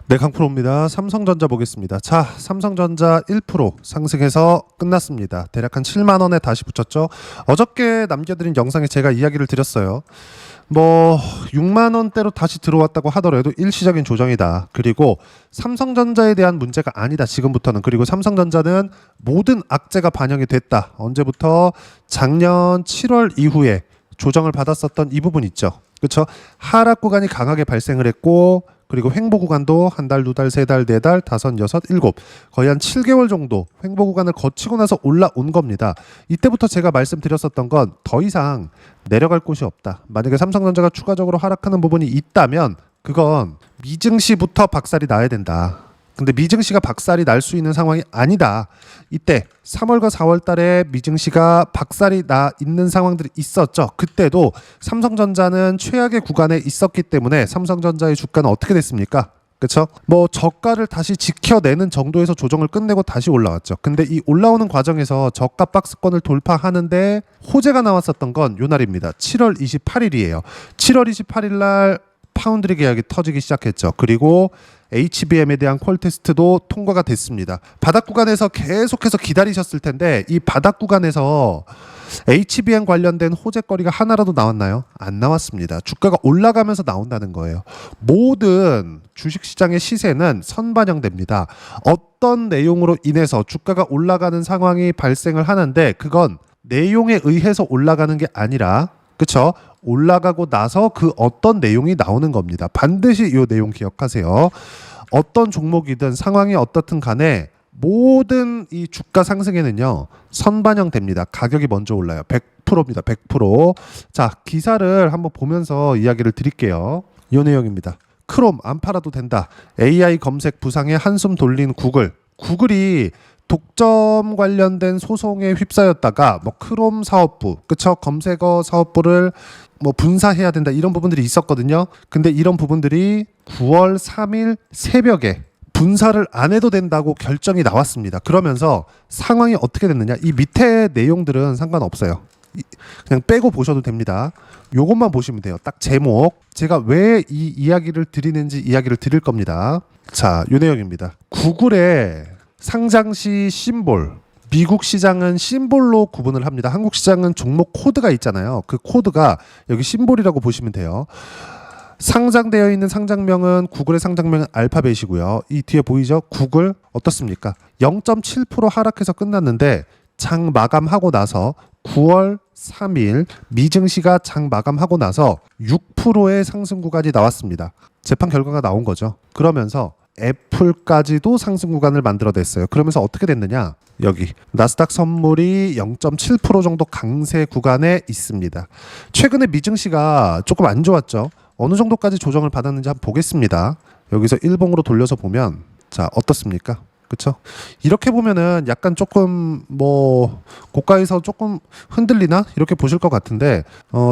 네, 강프로입니다. 삼성전자 보겠습니다. 자, 삼성전자 1% 상승해서 끝났습니다. 대략 한 7만 원에 다시 붙였죠. 어저께 남겨드린 영상에 제가 이야기를 드렸어요. 6만 원대로 다시 들어왔다고 하더라도 일시적인 조정이다. 그리고 삼성전자에 대한 문제가 아니다. 지금부터는. 그리고 삼성전자는 모든 악재가 반영이 됐다. 언제부터? 작년 7월 이후에 조정을 받았었던 이 부분 있죠. 그렇죠? 하락 구간이 강하게 발생을 했고, 그리고 횡보 구간도 한 달, 두 달, 세 달, 네 달, 다섯, 여섯, 일곱, 거의 한 7개월 정도 횡보 구간을 거치고 나서 올라온 겁니다. 이때부터 제가 말씀드렸었던 건 더 이상 내려갈 곳이 없다. 만약에 삼성전자가 추가적으로 하락하는 부분이 있다면 그건 미증시부터 박살이 나야 된다. 근데 미증시가 박살이 날 수 있는 상황이 아니다. 이때 3월과 4월 달에 미증시가 박살이 나 있는 상황들이 있었죠. 그때도 삼성전자는 최악의 구간에 있었기 때문에 삼성전자의 주가는 어떻게 됐습니까? 그렇죠? 저가를 다시 지켜내는 정도에서 조정을 끝내고 다시 올라왔죠. 근데 이 올라오는 과정에서 저가 박스권을 돌파하는데 호재가 나왔었던 건 요 날입니다. 7월 28일이에요. 7월 28일 날 파운드리 계약이 터지기 시작했죠. 그리고 HBM에 대한 콜 테스트도 통과가 됐습니다. 바닥 구간에서 계속해서 기다리셨을 텐데 이 바닥 구간에서 HBM 관련된 호재거리가 하나라도 나왔나요? 안 나왔습니다. 주가가 올라가면서 나온다는 거예요. 모든 주식시장의 시세는 선반영됩니다. 어떤 내용으로 인해서 주가가 올라가는 상황이 발생을 하는데 그건 내용에 의해서 올라가는 게 아니라 그쵸? 올라가고 나서 그 어떤 내용이 나오는 겁니다. 반드시 이 내용 기억하세요. 어떤 종목이든 상황이 어떻든 간에 모든 이 주가 상승에는요 선반영됩니다. 가격이 먼저 올라요. 100%입니다. 100%. 자, 기사를 한번 보면서 이야기를 드릴게요. 이 내용입니다. 크롬 안 팔아도 된다. AI 검색 부상에 한숨 돌린 구글이 독점 관련된 소송에 휩싸였다가 크롬 사업부, 그쵸? 검색어 사업부를 분사해야 된다 이런 부분들이 있었거든요. 근데 이런 부분들이 9월 3일 새벽에 분사를 안 해도 된다고 결정이 나왔습니다. 그러면서 상황이 어떻게 됐느냐? 이 밑에 내용들은 상관없어요. 그냥 빼고 보셔도 됩니다. 요것만 보시면 돼요. 딱 제목. 제가 왜 이 이야기를 드리는지 이야기를 드릴 겁니다. 자, 요 내용입니다. 구글의 상장시 심볼, 미국 시장은 심볼로 구분을 합니다. 한국 시장은 종목 코드가 있잖아요. 그 코드가 여기 심볼이라고 보시면 돼요. 상장되어 있는 상장명은 구글의 상장명은 알파벳이고요. 이 뒤에 보이죠? 구글 어떻습니까? 0.7% 하락해서 끝났는데 장 마감하고 나서 9월 3일 미증시가 장 마감하고 나서 6%의 상승 구간이 나왔습니다. 재판 결과가 나온 거죠. 그러면서 애플까지도 상승 구간을 만들어냈어요. 그러면서 어떻게 됐느냐? 여기 나스닥 선물이 0.7% 정도 강세 구간에 있습니다. 최근에 미증시가 조금 안 좋았죠. 어느 정도까지 조정을 받았는지 한번 보겠습니다. 여기서 일봉으로 돌려서 보면 자 어떻습니까? 그렇죠? 이렇게 보면은 약간 조금 고가에서 조금 흔들리나 이렇게 보실 것 같은데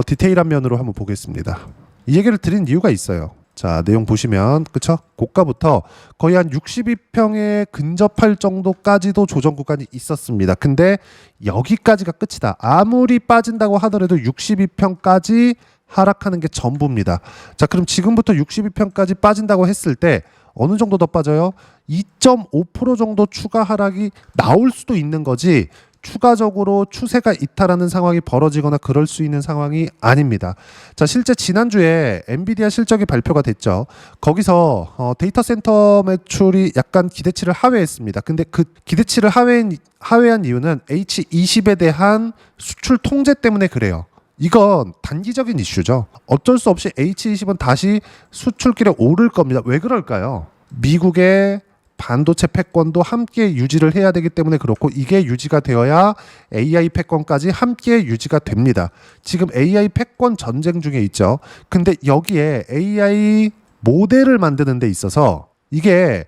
디테일한 면으로 한번 보겠습니다. 이 얘기를 드린 이유가 있어요. 자, 내용 보시면 그쵸? 고가부터 거의 한 62평에 근접할 정도까지도 조정 구간이 있었습니다. 근데 여기까지가 끝이다. 아무리 빠진다고 하더라도 62평까지 하락하는 게 전부입니다. 자, 그럼 지금부터 62평까지 빠진다고 했을 때 어느 정도 더 빠져요? 2.5% 정도 추가 하락이 나올 수도 있는 거지 추가적으로 추세가 이탈하는 상황이 벌어지거나 그럴 수 있는 상황이 아닙니다. 자, 실제 지난주에 엔비디아 실적이 발표가 됐죠. 거기서 데이터 센터 매출이 약간 기대치를 하회했습니다. 근데 그 기대치를 하회한 이유는 H20에 대한 수출 통제 때문에 그래요. 이건 단기적인 이슈죠. 어쩔 수 없이 H20은 다시 수출길에 오를 겁니다. 왜 그럴까요? 미국의 반도체 패권도 함께 유지를 해야 되기 때문에 그렇고 이게 유지가 되어야 AI 패권까지 함께 유지가 됩니다. 지금 AI 패권 전쟁 중에 있죠. 근데 여기에 AI 모델을 만드는 데 있어서 이게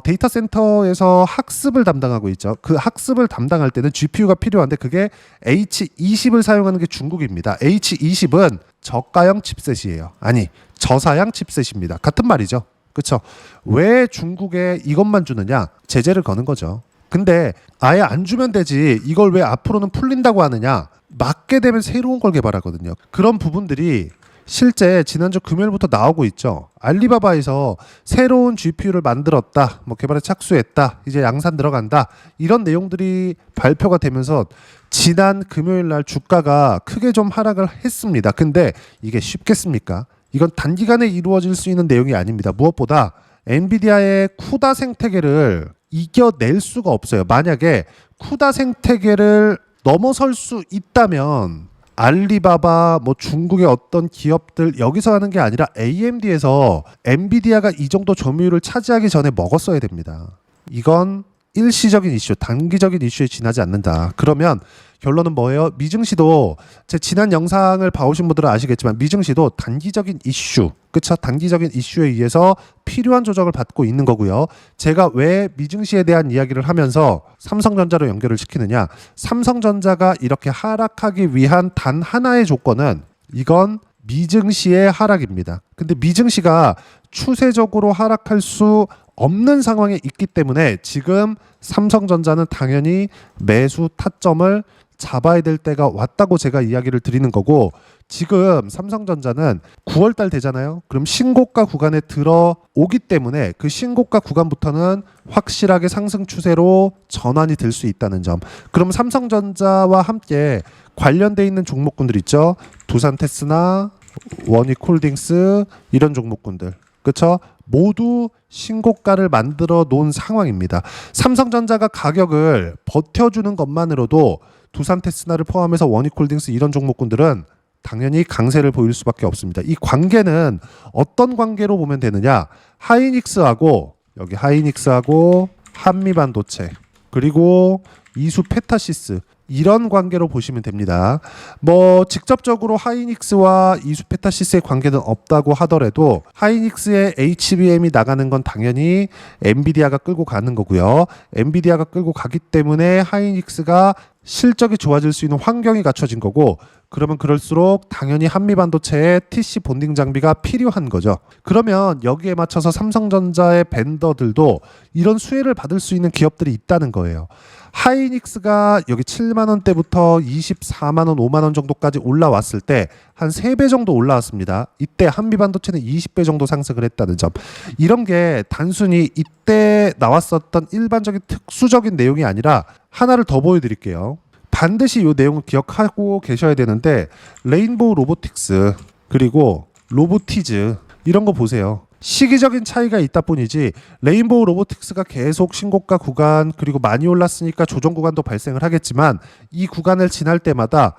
데이터 센터에서 학습을 담당하고 있죠. 그 학습을 담당할 때는 GPU가 필요한데 그게 H20을 사용하는 게 중국입니다. H20은 저가형 칩셋이에요. 아니, 저사양 칩셋입니다. 같은 말이죠. 그렇죠? 왜 중국에 이것만 주느냐? 제재를 거는 거죠. 근데 아예 안 주면 되지. 이걸 왜 앞으로는 풀린다고 하느냐? 맞게 되면 새로운 걸 개발하거든요. 그런 부분들이 실제 지난주 금요일부터 나오고 있죠. 알리바바에서 새로운 GPU를 만들었다, 뭐 개발에 착수했다, 이제 양산 들어간다, 이런 내용들이 발표가 되면서 지난 금요일 날 주가가 크게 좀 하락을 했습니다. 근데 이게 쉽겠습니까? 이건 단기간에 이루어질 수 있는 내용이 아닙니다. 무엇보다 엔비디아의 쿠다 생태계를 이겨낼 수가 없어요. 만약에 쿠다 생태계를 넘어설 수 있다면 알리바바, 뭐 중국의 어떤 기업들 여기서 하는 게 아니라 AMD에서 엔비디아가 이 정도 점유율을 차지하기 전에 먹었어야 됩니다. 이건 일시적인 이슈, 단기적인 이슈에 지나지 않는다. 그러면 결론은 뭐예요? 미증시도 제 지난 영상을 봐오신 분들은 아시겠지만 미증시도 단기적인 이슈, 그쵸? 단기적인 이슈에 의해서 필요한 조정을 받고 있는 거고요. 제가 왜 미증시에 대한 이야기를 하면서 삼성전자로 연결을 시키느냐? 삼성전자가 이렇게 하락하기 위한 단 하나의 조건은 이건 미증시의 하락입니다. 근데 미증시가 추세적으로 하락할 수 없는 상황에 있기 때문에 지금 삼성전자는 당연히 매수 타점을 잡아야 될 때가 왔다고 제가 이야기를 드리는 거고, 지금 삼성전자는 9월 달 되잖아요. 그럼 신고가 구간에 들어오기 때문에 그 신고가 구간부터는 확실하게 상승 추세로 전환이 될 수 있다는 점. 그럼 삼성전자와 함께 관련돼 있는 종목군들 있죠. 두산테스나 원익홀딩스 이런 종목군들. 그렇죠? 모두 신고가를 만들어 놓은 상황입니다. 삼성전자가 가격을 버텨주는 것만으로도 두산테스나를 포함해서 원익홀딩스 이런 종목군들은 당연히 강세를 보일 수밖에 없습니다. 이 관계는 어떤 관계로 보면 되느냐? 하이닉스하고 여기 하이닉스하고 한미반도체 그리고 이수 페타시스 이런 관계로 보시면 됩니다. 뭐 직접적으로 하이닉스와 이수페타시스의 관계는 없다고 하더라도 하이닉스의 HBM이 나가는 건 당연히 엔비디아가 끌고 가는 거고요. 엔비디아가 끌고 가기 때문에 하이닉스가 실적이 좋아질 수 있는 환경이 갖춰진 거고, 그러면 그럴수록 당연히 한미반도체에 TC 본딩 장비가 필요한 거죠. 그러면 여기에 맞춰서 삼성전자의 벤더들도 이런 수혜를 받을 수 있는 기업들이 있다는 거예요. 하이닉스가 여기 7만 원대부터 24만 원, 5만 원 정도까지 올라왔을 때 한 3배 정도 올라왔습니다. 이때 한미반도체는 20배 정도 상승을 했다는 점. 이런 게 단순히 이때 나왔었던 일반적인 특수적인 내용이 아니라 하나를 더 보여드릴게요. 반드시 이 내용을 기억하고 계셔야 되는데, 레인보우 로보틱스 그리고 로보티즈 이런 거 보세요. 시기적인 차이가 있다 뿐이지 레인보우 로보틱스가 계속 신고가 구간 그리고 많이 올랐으니까 조정 구간도 발생을 하겠지만, 이 구간을 지날 때마다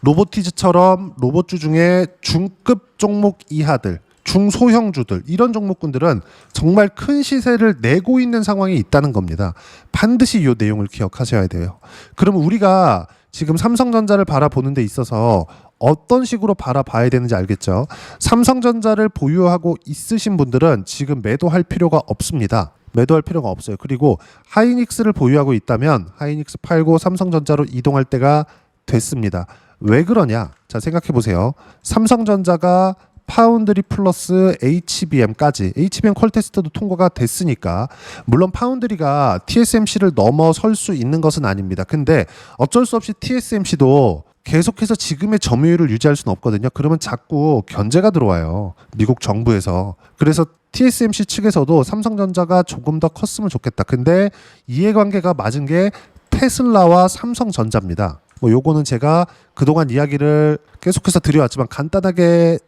로보티즈처럼 로봇주 중에 중급 종목 이하들, 중소형주들 이런 종목군들은 정말 큰 시세를 내고 있는 상황이 있다는 겁니다. 반드시 이 내용을 기억하셔야 돼요. 그럼 우리가 지금 삼성전자를 바라보는 데 있어서 어떤 식으로 바라봐야 되는지 알겠죠? 삼성전자를 보유하고 있으신 분들은 지금 매도할 필요가 없습니다. 매도할 필요가 없어요. 그리고 하이닉스를 보유하고 있다면 하이닉스 팔고 삼성전자로 이동할 때가 됐습니다. 왜 그러냐? 자, 생각해 보세요. 삼성전자가 파운드리 플러스 HBM까지, HBM 퀄 테스트도 통과가 됐으니까, 물론 파운드리가 TSMC를 넘어설 수 있는 것은 아닙니다. 근데 어쩔 수 없이 TSMC도 계속해서 지금의 점유율을 유지할 수는 없거든요. 그러면 자꾸 견제가 들어와요. 미국 정부에서. 그래서 TSMC 측에서도 삼성전자가 조금 더 컸으면 좋겠다. 근데 이해관계가 맞은 게 테슬라와 삼성전자입니다. 뭐 요거는 제가 그동안 이야기를 계속해서 드려왔지만 간단하게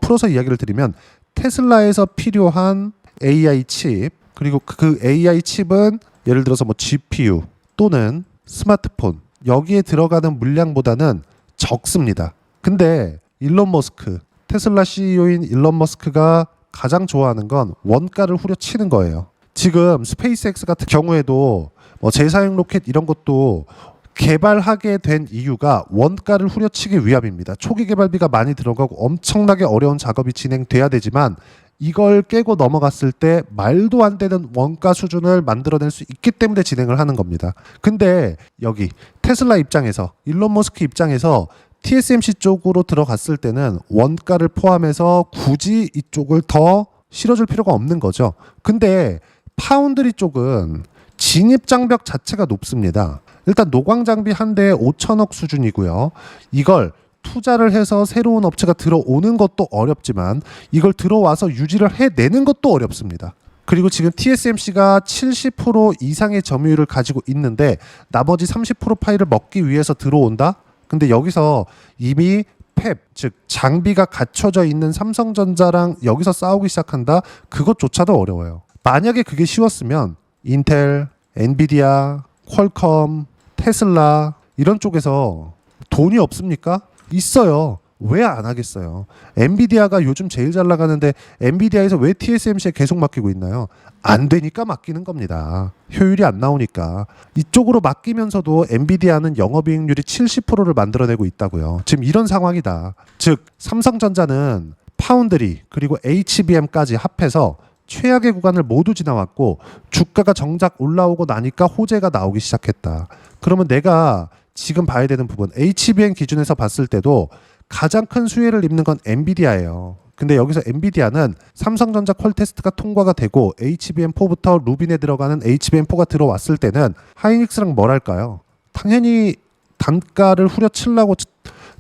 풀어서 이야기를 드리면, 테슬라에서 필요한 AI 칩, 그리고 그 AI 칩은 예를 들어서 뭐 GPU 또는 스마트폰, 여기에 들어가는 물량보다는 적습니다. 근데 일론 머스크, 테슬라 CEO인 일론 머스크가 가장 좋아하는 건 원가를 후려치는 거예요. 지금 스페이스X 같은 경우에도 뭐 재사용 로켓 이런 것도 개발하게 된 이유가 원가를 후려치기 위함입니다. 초기 개발비가 많이 들어가고 엄청나게 어려운 작업이 진행돼야 되지만, 이걸 깨고 넘어갔을 때 말도 안 되는 원가 수준을 만들어낼 수 있기 때문에 진행을 하는 겁니다. 근데 여기 테슬라 입장에서, 일론 머스크 입장에서 TSMC 쪽으로 들어갔을 때는 원가를 포함해서 굳이 이쪽을 더 실어줄 필요가 없는 거죠. 근데 파운드리 쪽은 진입 장벽 자체가 높습니다. 일단 노광 장비 한 대에 5천억 수준이고요. 이걸 투자를 해서 새로운 업체가 들어오는 것도 어렵지만 이걸 들어와서 유지를 해내는 것도 어렵습니다. 그리고 지금 TSMC가 70% 이상의 점유율을 가지고 있는데 나머지 30% 파일을 먹기 위해서 들어온다? 근데 여기서 이미 팹, 즉 장비가 갖춰져 있는 삼성전자랑 여기서 싸우기 시작한다? 그것조차도 어려워요. 만약에 그게 쉬웠으면 인텔, 엔비디아, 퀄컴, 테슬라 이런 쪽에서 돈이 없습니까? 있어요. 왜 안 하겠어요? 엔비디아가 요즘 제일 잘 나가는데 엔비디아에서 왜 TSMC에 계속 맡기고 있나요? 안 되니까 맡기는 겁니다. 효율이 안 나오니까. 이쪽으로 맡기면서도 엔비디아는 영업이익률이 70%를 만들어내고 있다고요. 지금 이런 상황이다. 즉 삼성전자는 파운드리 그리고 HBM까지 합해서 최악의 구간을 모두 지나왔고 주가가 정작 올라오고 나니까 호재가 나오기 시작했다. 그러면 내가 지금 봐야 되는 부분 HBM 기준에서 봤을 때도 가장 큰 수혜를 입는 건 엔비디아예요. 근데 여기서 엔비디아는 삼성전자 퀄테스트가 통과가 되고 HBM4부터 루빈에 들어가는 HBM4가 들어왔을 때는 하이닉스랑 뭘 할까요? 당연히 단가를 후려치려고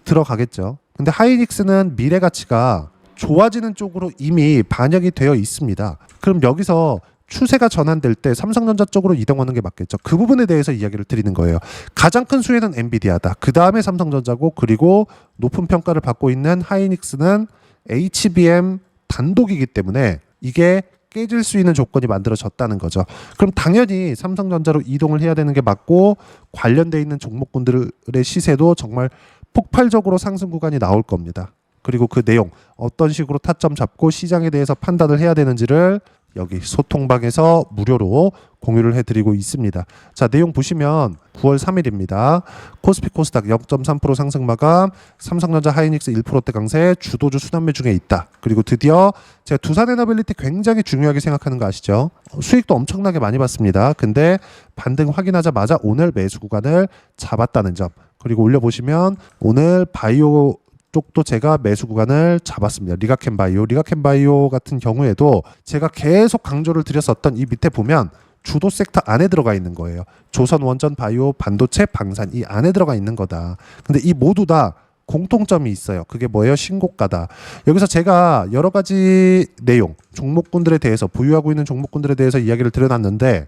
들어가겠죠. 근데 하이닉스는 미래 가치가 좋아지는 쪽으로 이미 반영이 되어 있습니다. 그럼 여기서 추세가 전환될 때 삼성전자 쪽으로 이동하는 게 맞겠죠. 그 부분에 대해서 이야기를 드리는 거예요. 가장 큰 수혜는 엔비디아다. 그 다음에 삼성전자고 그리고 높은 평가를 받고 있는 하이닉스는 HBM 단독이기 때문에 이게 깨질 수 있는 조건이 만들어졌다는 거죠. 그럼 당연히 삼성전자로 이동을 해야 되는 게 맞고 관련돼 있는 종목군들의 시세도 정말 폭발적으로 상승 구간이 나올 겁니다. 그리고 그 내용 어떤 식으로 타점 잡고 시장에 대해서 판단을 해야 되는지를 여기 소통방에서 무료로 공유를 해드리고 있습니다. 자, 내용 보시면 9월 3일입니다. 코스피 코스닥 0.3% 상승 마감, 삼성전자 하이닉스 1%대 강세, 주도주 순환매 중에 있다. 그리고 드디어 제가 두산에너빌리티 굉장히 중요하게 생각하는 거 아시죠? 수익도 엄청나게 많이 봤습니다. 근데 반등 확인하자마자 오늘 매수 구간을 잡았다는 점. 그리고 올려보시면 오늘 바이오 쪽도 제가 매수 구간을 잡았습니다. 리가캠바이오 같은 경우에도 제가 계속 강조를 드렸었던 이 밑에 보면 주도 섹터 안에 들어가 있는 거예요. 조선 원전 바이오 반도체 방산 이 안에 들어가 있는 거다. 근데 이 모두 다 공통점이 있어요. 그게 뭐예요? 신고가다. 여기서 제가 여러 가지 내용 종목군들에 대해서 보유하고 있는 종목군들에 대해서 이야기를 드려놨는데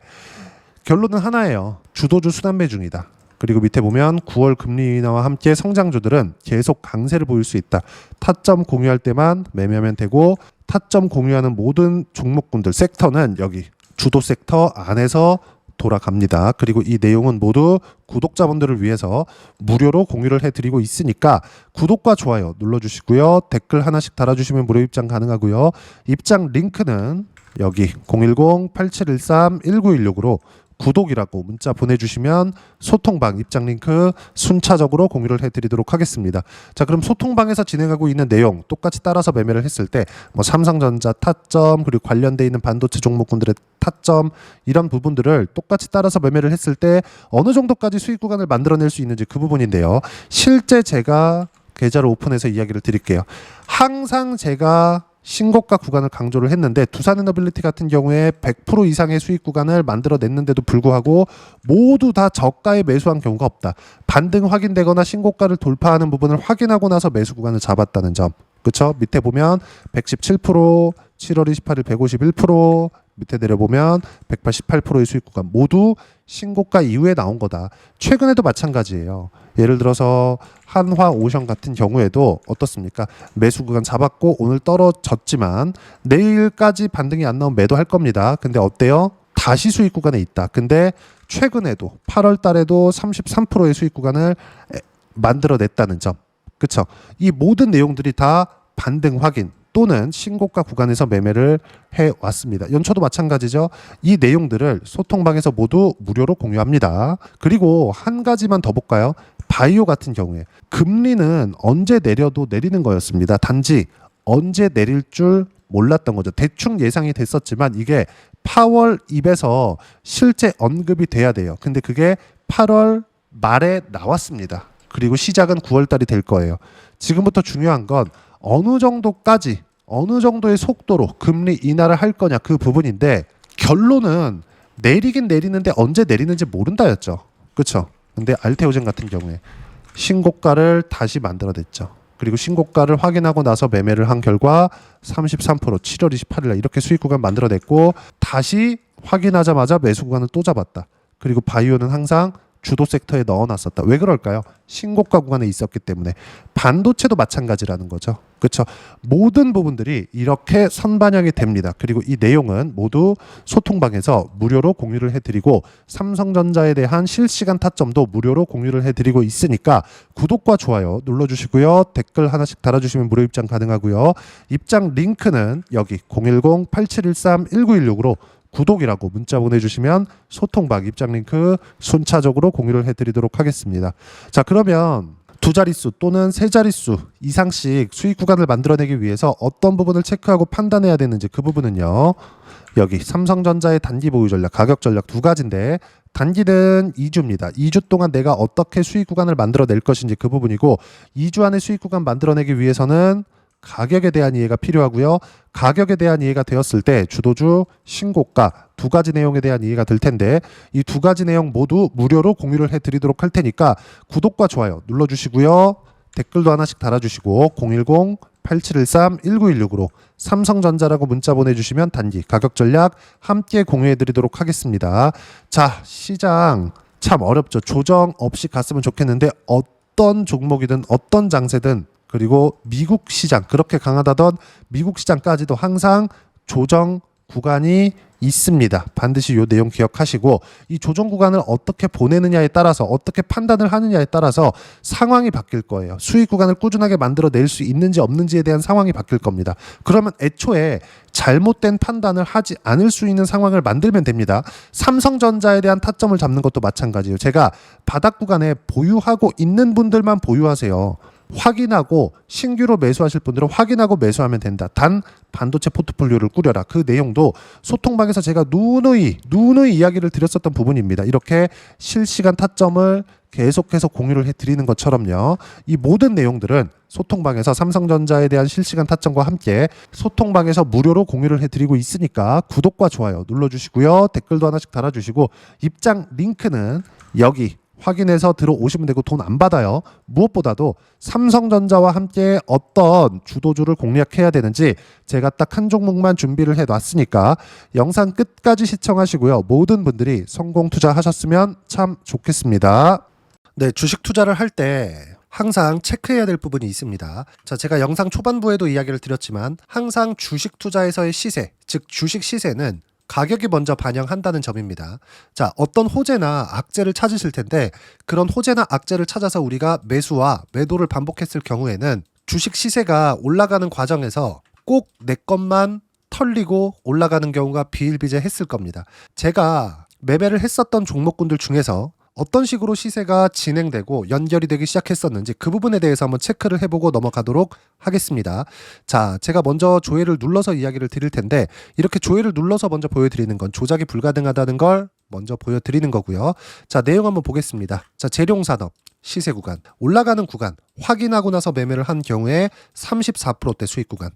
결론은 하나예요. 주도주 순환매 중이다. 그리고 밑에 보면 9월 금리 인하와 함께 성장주들은 계속 강세를 보일 수 있다. 타점 공유할 때만 매매하면 되고 타점 공유하는 모든 종목군들 섹터는 여기 주도 섹터 안에서 돌아갑니다. 그리고 이 내용은 모두 구독자분들을 위해서 무료로 공유를 해드리고 있으니까 구독과 좋아요 눌러주시고요. 댓글 하나씩 달아주시면 무료 입장 가능하고요. 입장 링크는 여기 010-8713-1916으로 구독이라고 문자 보내주시면 소통방 입장 링크 순차적으로 공유를 해드리도록 하겠습니다. 자, 그럼 소통방에서 진행하고 있는 내용 똑같이 따라서 매매를 했을 때 뭐 삼성전자 타점 그리고 관련돼 있는 반도체 종목군들의 타점 이런 부분들을 똑같이 따라서 매매를 했을 때 어느 정도까지 수익 구간을 만들어낼 수 있는지 그 부분인데요. 실제 제가 계좌를 오픈해서 이야기를 드릴게요. 항상 제가 신고가 구간을 강조를 했는데 두산에너빌리티 같은 경우에 100% 이상의 수익 구간을 만들어냈는데도 불구하고 모두 다 저가에 매수한 경우가 없다. 반등 확인되거나 신고가를 돌파하는 부분을 확인하고 나서 매수 구간을 잡았다는 점. 그렇죠? 밑에 보면 117%, 7월 28일 151%, 밑에 내려보면 188%의 수익 구간 모두 신고가 이후에 나온 거다. 최근에도 마찬가지예요. 예를 들어서 한화오션 같은 경우에도 어떻습니까? 매수 구간 잡았고 오늘 떨어졌지만 내일까지 반등이 안 나오면 매도할 겁니다. 근데 어때요? 다시 수익 구간에 있다. 근데 최근에도 8월 달에도 33%의 수익 구간을 만들어냈다는 점. 그렇죠? 이 모든 내용들이 다 반등 확인 또는 신고가 구간에서 매매를 해왔습니다. 연초도 마찬가지죠. 이 내용들을 소통방에서 모두 무료로 공유합니다. 그리고 한 가지만 더 볼까요? 바이오 같은 경우에 금리는 언제 내려도 내리는 거였습니다. 단지 언제 내릴 줄 몰랐던 거죠. 대충 예상이 됐었지만 이게 8월 입에서 실제 언급이 돼야 돼요. 근데 그게 8월 말에 나왔습니다. 그리고 시작은 9월 달이 될 거예요. 지금부터 중요한 건 어느 정도까지 어느 정도의 속도로 금리 인하를 할 거냐 그 부분인데 결론은 내리긴 내리는데 언제 내리는지 모른다였죠. 그렇죠? 근데 알테오젠 같은 경우에 신고가를 다시 만들어냈죠. 그리고 신고가를 확인하고 나서 매매를 한 결과 33% 7월 28일 날 이렇게 수익 구간 만들어냈고 다시 확인하자마자 매수 구간을 또 잡았다. 그리고 바이오는 항상 주도 섹터에 넣어놨었다. 왜 그럴까요? 신고가 구간에 있었기 때문에. 반도체도 마찬가지라는 거죠. 그렇죠? 모든 부분들이 이렇게 선반영이 됩니다. 그리고 이 내용은 모두 소통방에서 무료로 공유를 해드리고 삼성전자에 대한 실시간 타점도 무료로 공유를 해드리고 있으니까 구독과 좋아요 눌러주시고요. 댓글 하나씩 달아주시면 무료 입장 가능하고요. 입장 링크는 여기 010-8713-1916으로 구독이라고 문자 보내주시면 소통방 입장 링크 순차적으로 공유를 해드리도록 하겠습니다. 자, 그러면 두 자릿수 또는 세 자릿수 이상씩 수익 구간을 만들어내기 위해서 어떤 부분을 체크하고 판단해야 되는지 그 부분은요. 여기 삼성전자의 단기 보유 전략, 가격 전략 두 가지인데 단기는 2주입니다. 2주 동안 내가 어떻게 수익 구간을 만들어낼 것인지 그 부분이고 2주 안에 수익 구간 만들어내기 위해서는 가격에 대한 이해가 필요하고요. 가격에 대한 이해가 되었을 때 주도주, 신고가 두 가지 내용에 대한 이해가 될 텐데 이 두 가지 내용 모두 무료로 공유를 해드리도록 할 테니까 구독과 좋아요 눌러주시고요. 댓글도 하나씩 달아주시고 010-8713-1916으로 삼성전자라고 문자 보내주시면 단기 가격 전략 함께 공유해드리도록 하겠습니다. 자, 시장 참 어렵죠. 조정 없이 갔으면 좋겠는데 어떤 종목이든 어떤 장세든 그리고 미국 시장 그렇게 강하다던 미국 시장까지도 항상 조정 구간이 있습니다. 반드시 이 내용 기억하시고 이 조정 구간을 어떻게 보내느냐에 따라서 어떻게 판단을 하느냐에 따라서 상황이 바뀔 거예요. 수익 구간을 꾸준하게 만들어낼 수 있는지 없는지에 대한 상황이 바뀔 겁니다. 그러면 애초에 잘못된 판단을 하지 않을 수 있는 상황을 만들면 됩니다. 삼성전자에 대한 타점을 잡는 것도 마찬가지예요. 제가 바닥 구간에 보유하고 있는 분들만 보유하세요. 확인하고 신규로 매수하실 분들은 확인하고 매수하면 된다. 단 반도체 포트폴리오를 꾸려라. 그 내용도 소통방에서 제가 누누이 이야기를 드렸었던 부분입니다. 이렇게 실시간 타점을 계속해서 공유를 해드리는 것처럼요. 이 모든 내용들은 소통방에서 삼성전자에 대한 실시간 타점과 함께 소통방에서 무료로 공유를 해드리고 있으니까 구독과 좋아요 눌러주시고요. 댓글도 하나씩 달아주시고 입장 링크는 여기 확인해서 들어오시면 되고 돈 안 받아요. 무엇보다도 삼성전자와 함께 어떤 주도주를 공략해야 되는지 제가 딱 한 종목만 준비를 해놨으니까 영상 끝까지 시청하시고요. 모든 분들이 성공 투자하셨으면 참 좋겠습니다. 네, 주식 투자를 할 때 항상 체크해야 될 부분이 있습니다. 자, 제가 영상 초반부에도 이야기를 드렸지만 항상 주식 투자에서의 시세, 즉 주식 시세는 가격이 먼저 반영한다는 점입니다. 자, 어떤 호재나 악재를 찾으실 텐데 그런 호재나 악재를 찾아서 우리가 매수와 매도를 반복했을 경우에는 주식 시세가 올라가는 과정에서 꼭 내 것만 털리고 올라가는 경우가 비일비재했을 겁니다. 제가 매매를 했었던 종목군들 중에서 어떤 식으로 시세가 진행되고 연결이 되기 시작했었는지 그 부분에 대해서 한번 체크를 해보고 넘어가도록 하겠습니다. 자, 제가 먼저 조회를 눌러서 이야기를 드릴 텐데 이렇게 조회를 눌러서 먼저 보여드리는 건 조작이 불가능하다는 걸 먼저 보여드리는 거고요. 자, 내용 한번 보겠습니다. 자, 재룡산업 시세 구간 올라가는 구간 확인하고 나서 매매를 한 경우에 34%대 수익 구간.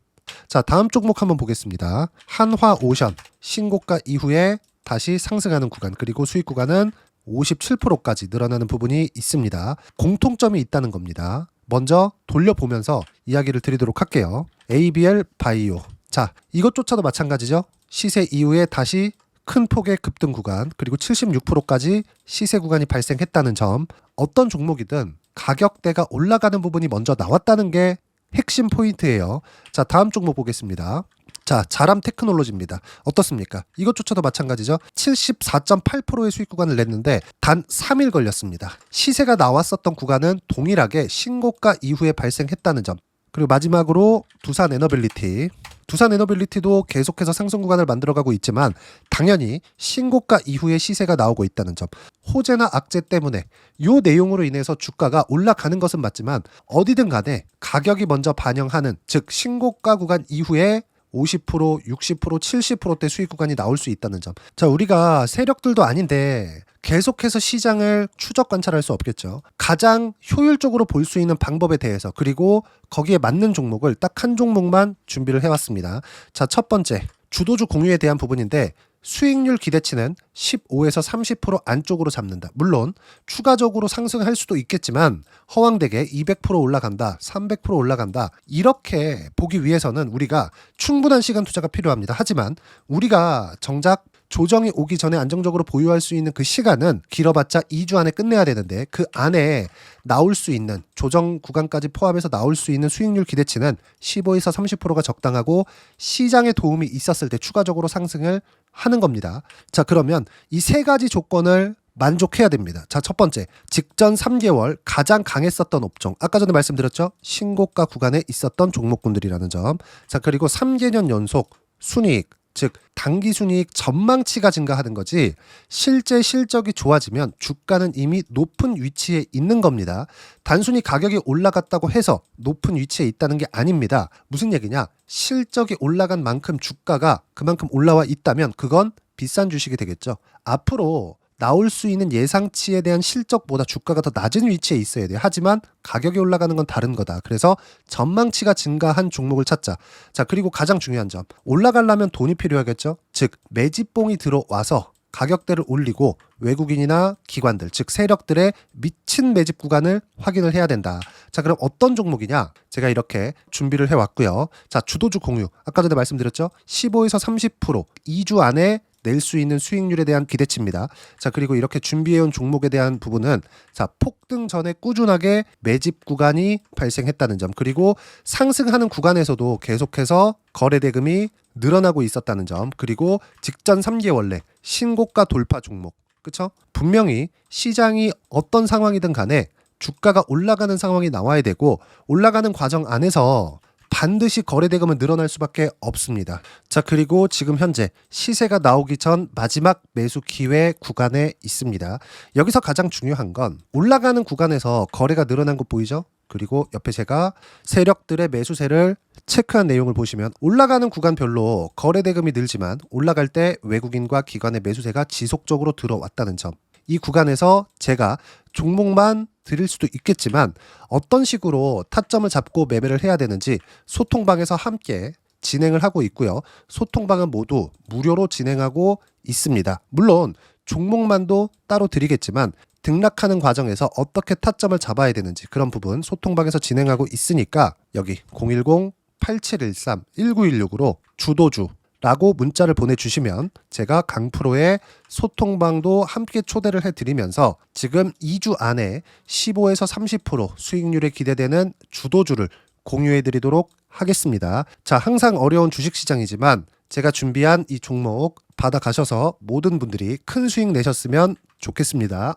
자, 다음 종목 한번 보겠습니다. 한화오션 신고가 이후에 다시 상승하는 구간 그리고 수익 구간은 57%까지 늘어나는 부분이 있습니다. 공통점이 있다는 겁니다. 먼저 돌려보면서 이야기를 드리도록 할게요. ABL 바이오. 자, 이것조차도 마찬가지죠. 시세 이후에 다시 큰 폭의 급등 구간 그리고 76%까지 시세 구간이 발생했다는 점. 어떤 종목이든 가격대가 올라가는 부분이 먼저 나왔다는 게 핵심 포인트예요. 자, 다음 종목 보겠습니다. 자, 자람 테크놀로지입니다. 어떻습니까? 이것조차도 마찬가지죠. 74.8%의 수익 구간을 냈는데 단 3일 걸렸습니다. 시세가 나왔었던 구간은 동일하게 신고가 이후에 발생했다는 점. 그리고 마지막으로 두산 에너빌리티. 두산 에너빌리티도 계속해서 상승 구간을 만들어가고 있지만 당연히 신고가 이후에 시세가 나오고 있다는 점. 호재나 악재 때문에 이 내용으로 인해서 주가가 올라가는 것은 맞지만 어디든 간에 가격이 먼저 반영하는 즉 신고가 구간 이후에 50%, 60%, 70%대 수익 구간이 나올 수 있다는 점. 자, 우리가 세력들도 아닌데 계속해서 시장을 추적 관찰할 수 없겠죠. 가장 효율적으로 볼 수 있는 방법에 대해서 그리고 거기에 맞는 종목을 딱 한 종목만 준비를 해왔습니다. 자, 첫 번째 주도주 공유에 대한 부분인데 수익률 기대치는 15에서 30% 안쪽으로 잡는다. 물론 추가적으로 상승할 수도 있겠지만 허황되게 200% 올라간다, 300% 올라간다 이렇게 보기 위해서는 우리가 충분한 시간 투자가 필요합니다. 하지만 우리가 정작 조정이 오기 전에 안정적으로 보유할 수 있는 그 시간은 길어봤자 2주 안에 끝내야 되는데 그 안에 나올 수 있는 조정 구간까지 포함해서 나올 수 있는 수익률 기대치는 15에서 30%가 적당하고 시장에 도움이 있었을 때 추가적으로 상승을 하는 겁니다. 자, 그러면 이 세 가지 조건을 만족해야 됩니다. 자, 첫 번째, 직전 3개월 가장 강했었던 업종. 아까 전에 말씀드렸죠? 신고가 구간에 있었던 종목군들이라는 점. 자, 그리고 3개년 연속 순이익, 즉 단기 순이익 전망치가 증가하는 거지 실제 실적이 좋아지면 주가는 이미 높은 위치에 있는 겁니다. 단순히 가격이 올라갔다고 해서 높은 위치에 있다는 게 아닙니다. 무슨 얘기냐? 실적이 올라간 만큼 주가가 그만큼 올라와 있다면 그건 비싼 주식이 되겠죠. 앞으로 나올 수 있는 예상치에 대한 실적보다 주가가 더 낮은 위치에 있어야 돼요. 하지만 가격이 올라가는 건 다른 거다. 그래서 전망치가 증가한 종목을 찾자. 자, 그리고 가장 중요한 점. 올라가려면 돈이 필요하겠죠. 즉 매집봉이 들어와서 가격대를 올리고 외국인이나 기관들, 즉 세력들의 미친 매집 구간을 확인을 해야 된다. 자, 그럼 어떤 종목이냐? 제가 이렇게 준비를 해왔고요. 자, 주도주 공유. 아까 전에 말씀드렸죠. 15에서 30% 2주 안에 낼 수 있는 수익률에 대한 기대치입니다. 자, 그리고 이렇게 준비해온 종목에 대한 부분은 자, 폭등 전에 꾸준하게 매집 구간이 발생했다는 점, 그리고 상승하는 구간에서도 계속해서 거래 대금이 늘어나고 있었다는 점, 그리고 직전 3개월 내 신고가 돌파 종목. 그렇죠? 분명히 시장이 어떤 상황이든 간에 주가가 올라가는 상황이 나와야 되고 올라가는 과정 안에서 반드시 거래 대금은 늘어날 수밖에 없습니다. 자, 그리고 지금 현재 시세가 나오기 전 마지막 매수 기회 구간에 있습니다. 여기서 가장 중요한 건 올라가는 구간에서 거래가 늘어난 거 보이죠? 그리고 옆에 제가 세력들의 매수세를 체크한 내용을 보시면 올라가는 구간별로 거래 대금이 늘지만 올라갈 때 외국인과 기관의 매수세가 지속적으로 들어왔다는 점. 이 구간에서 제가 종목만 드릴 수도 있겠지만 어떤 식으로 타점을 잡고 매매를 해야 되는지 소통방에서 함께 진행을 하고 있고요. 소통방은 모두 무료로 진행하고 있습니다. 물론 종목만도 따로 드리겠지만 등락하는 과정에서 어떻게 타점을 잡아야 되는지 그런 부분 소통방에서 진행하고 있으니까 여기 010-8713-1916으로 주도주 라고 문자를 보내주시면 제가 강프로의 소통방도 함께 초대를 해드리면서 지금 2주 안에 15에서 30% 수익률에 기대되는 주도주를 공유해드리도록 하겠습니다. 자, 항상 어려운 주식시장이지만 제가 준비한 이 종목 받아가셔서 모든 분들이 큰 수익 내셨으면 좋겠습니다.